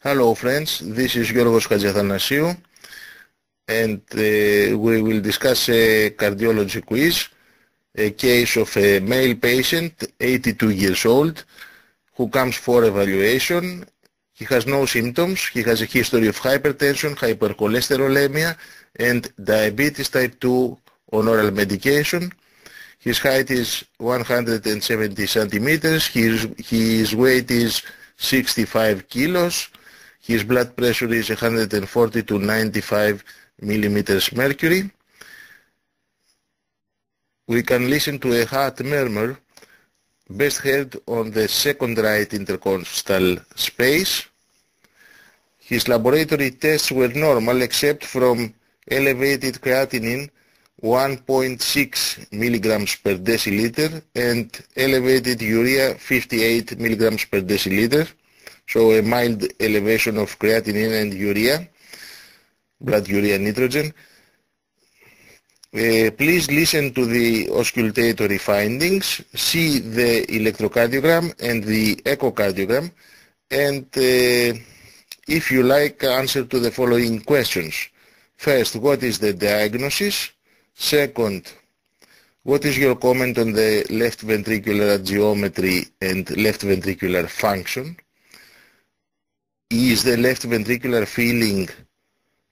Hello friends, this is Giorgos Hadjiathanasiou and we will discuss a cardiology quiz, a case of a male patient, 82 years old, who comes for evaluation. He has no symptoms, he has a history of hypertension, hypercholesterolemia and diabetes type 2 on oral medication. His height is 170 centimeters, his weight is 65 kilos. His blood pressure is 140 to 95 millimeters mercury. We can listen to a heart murmur, best heard on the second right intercostal space. His laboratory tests were normal except from elevated creatinine 1.6 milligrams per deciliter and elevated urea 58 milligrams per deciliter. So a mild elevation of creatinine and urea, blood urea nitrogen. Please listen to the auscultatory findings, see the electrocardiogram and the echocardiogram, and if you like, answer to the following questions. First, what is the diagnosis? Second, what is your comment on the left ventricular geometry and left ventricular function? Is the left ventricular filling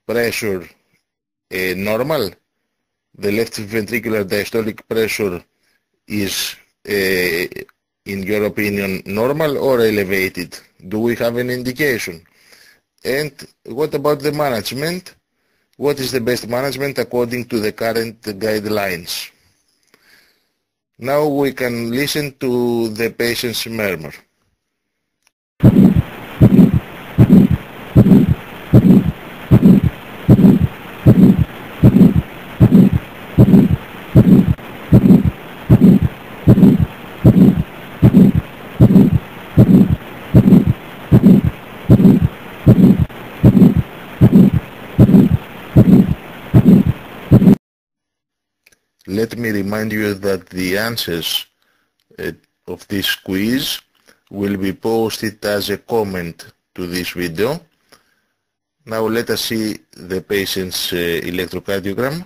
pressure normal? The left ventricular diastolic pressure is, in your opinion, normal or elevated? Do we have an indication? And what about the management? What is the best management according to the current guidelines? Now we can listen to the patient's murmur. Let me remind you that the answers of this quiz will be posted as a comment to this video. Now let us see the patient's electrocardiogram.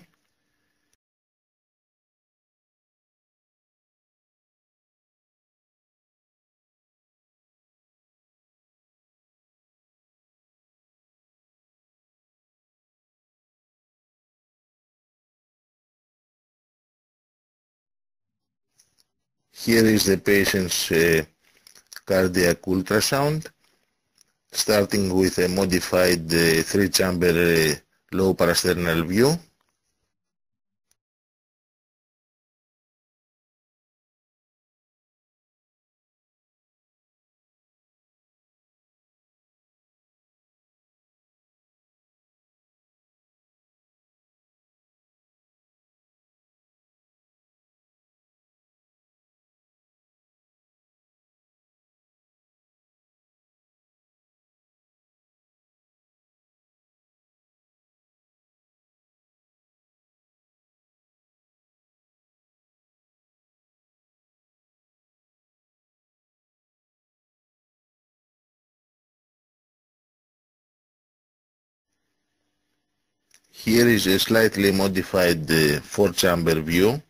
Here is the patient's cardiac ultrasound, starting with a modified three-chamber low parasternal view. Here is a slightly modified four-chamber view,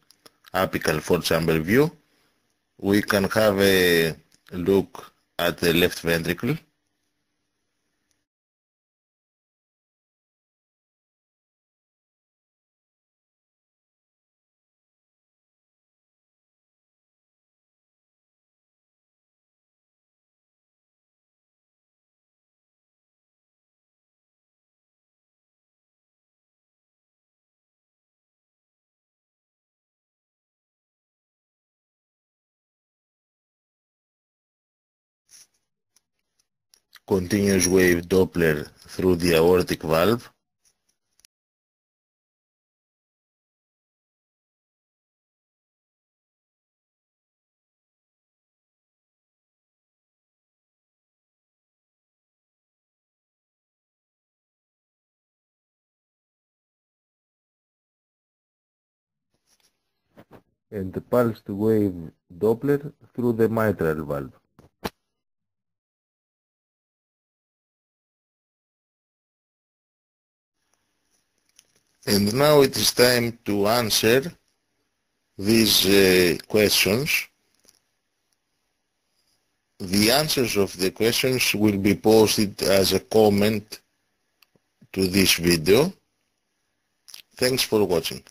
apical four-chamber view. We can have a look at the left ventricle. Continuous wave Doppler through the aortic valve. And the pulsed wave Doppler through the mitral valve. And now it is time to answer these questions. The answers of the questions will be posted as a comment to this video. Thanks for watching.